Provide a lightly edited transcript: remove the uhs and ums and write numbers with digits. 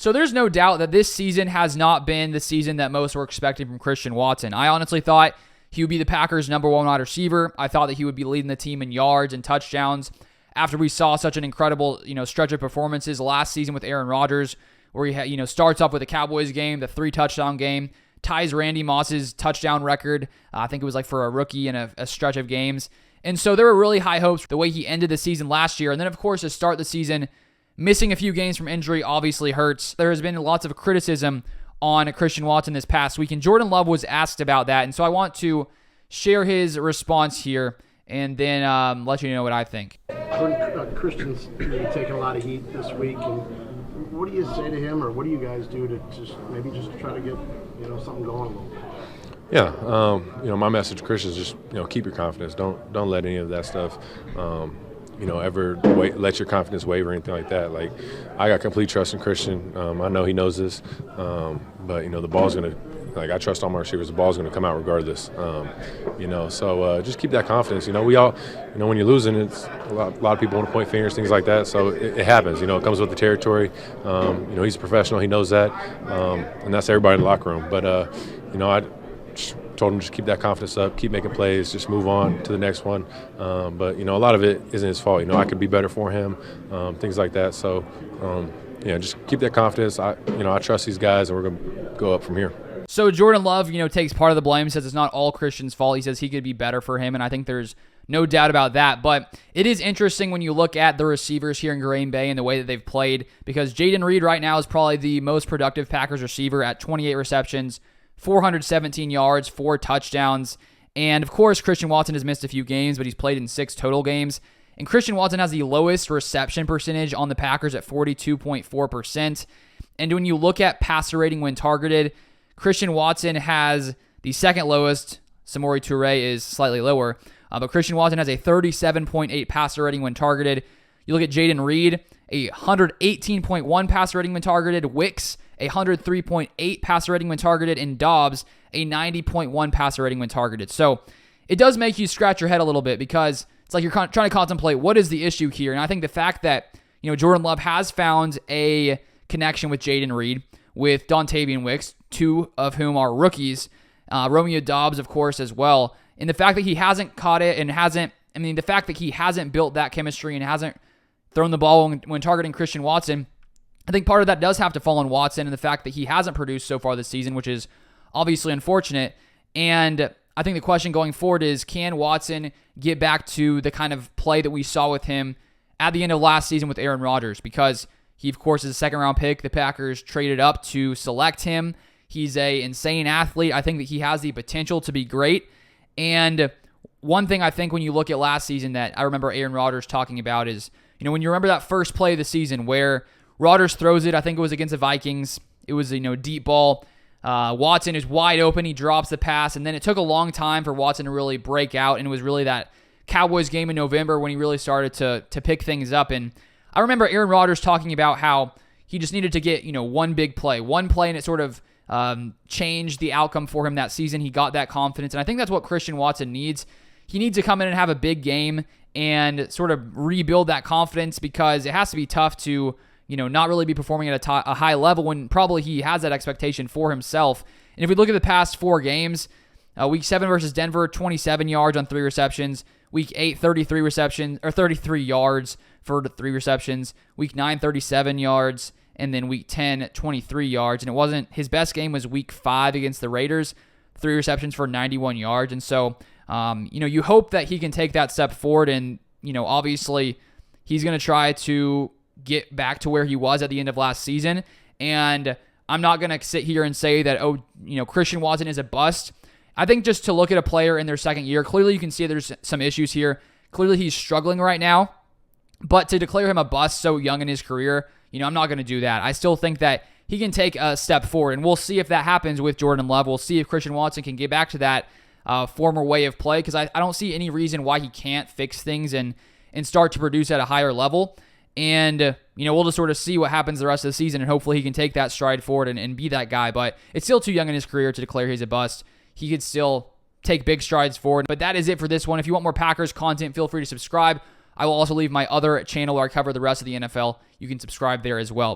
So there's no doubt that this season has not been the season that most were expecting from Christian Watson. I honestly thought he would be the Packers' number one wide receiver. I thought that he would be leading the team in yards and touchdowns after we saw such an incredible, stretch of performances last season with Aaron Rodgers, where he starts off with the Cowboys game, the 3-touchdown game, ties Randy Moss's touchdown record. I think it was like for a rookie in a stretch of games. And so there were really high hopes the way he ended the season last year. And then, of course, to start the season, missing a few games from injury obviously hurts. There has been lots of criticism on Christian Watson this past week, and Jordan Love was asked about that. And so I want to share his response here and then let you know what I think. Christian's taking a lot of heat this week, and what do you say to him, or what do you guys do to just try to get something going a little bit? Yeah, my message to Christian is just keep your confidence. Don't let any of that stuff ever let your confidence waver or anything like that. Like, I got complete trust in Christian. I know he knows this, but the ball's gonna. I trust all my receivers. The ball's going to come out regardless. So just keep that confidence. We all, when you're losing, it's a lot of people want to point fingers, things like that. So it happens. It comes with the territory. He's a professional. He knows that, and that's everybody in the locker room. But I just told him just keep that confidence up, keep making plays, just move on to the next one. But a lot of it isn't his fault. I could be better for him, things like that. So just keep that confidence. I trust these guys, and we're going to go up from here. So Jordan Love, takes part of the blame, says it's not all Christian's fault. He says he could be better for him, and I think there's no doubt about that. But it is interesting when you look at the receivers here in Green Bay and the way that they've played, because Jayden Reed right now is probably the most productive Packers receiver at 28 receptions, 417 yards, 4 touchdowns. And, of course, Christian Watson has missed a few games, but he's played in 6 total games. And Christian Watson has the lowest reception percentage on the Packers at 42.4%. And when you look at passer rating when targeted, Christian Watson has the second lowest. Samori Toure is slightly lower. But Christian Watson has a 37.8 passer rating when targeted. You look at Jayden Reed, a 118.1 passer rating when targeted. Wicks, a 103.8 passer rating when targeted. And Dobbs, a 90.1 passer rating when targeted. So it does make you scratch your head a little bit, because it's like you're trying to contemplate what is the issue here. And I think the fact that Jordan Love has found a connection with Jayden Reed, with Dontavian Wicks, 2 of whom are rookies, Romeo Dobbs, of course, as well. And the fact that he hasn't caught it and the fact that he hasn't built that chemistry and hasn't thrown the ball when targeting Christian Watson, I think part of that does have to fall on Watson and the fact that he hasn't produced so far this season, which is obviously unfortunate. And I think the question going forward is, can Watson get back to the kind of play that we saw with him at the end of last season with Aaron Rodgers? Because he, of course, is a second-round pick. The Packers traded up to select him. He's an insane athlete. I think that he has the potential to be great. And one thing I think when you look at last season that I remember Aaron Rodgers talking about is, when you remember that first play of the season where Rodgers throws it, I think it was against the Vikings. It was a deep ball. Watson is wide open. He drops the pass. And then it took a long time for Watson to really break out. And it was really that Cowboys game in November when he really started to pick things up. And I remember Aaron Rodgers talking about how he just needed to get, one big play. One play, and it sort of changed the outcome for him that season. He got that confidence, and I think that's what Christian Watson needs. He needs to come in and have a big game and sort of rebuild that confidence, because it has to be tough to, not really be performing at a high level when probably he has that expectation for himself. And if we look at the past 4 games, Week 7 versus Denver, 27 yards on 3 receptions. Week 8, 33 yards for 3 receptions. Week 9, 37 yards. And then Week 10, 23 yards. And it wasn't, his best game was Week 5 against the Raiders, 3 receptions for 91 yards. And so, you hope that he can take that step forward. And, obviously, he's going to try to get back to where he was at the end of last season. And I'm not going to sit here and say that, Christian Watson is a bust. I think just to look at a player in their second year, clearly you can see there's some issues here. Clearly he's struggling right now. But to declare him a bust so young in his career, I'm not going to do that. I still think that he can take a step forward, and we'll see if that happens with Jordan Love. We'll see if Christian Watson can get back to that former way of play, because I don't see any reason why he can't fix things and start to produce at a higher level. And, we'll just sort of see what happens the rest of the season, and hopefully he can take that stride forward and be that guy. But it's still too young in his career to declare he's a bust. He could still take big strides forward. But that is it for this one. If you want more Packers content, feel free to subscribe. I will also leave my other channel where I cover the rest of the NFL. You can subscribe there as well.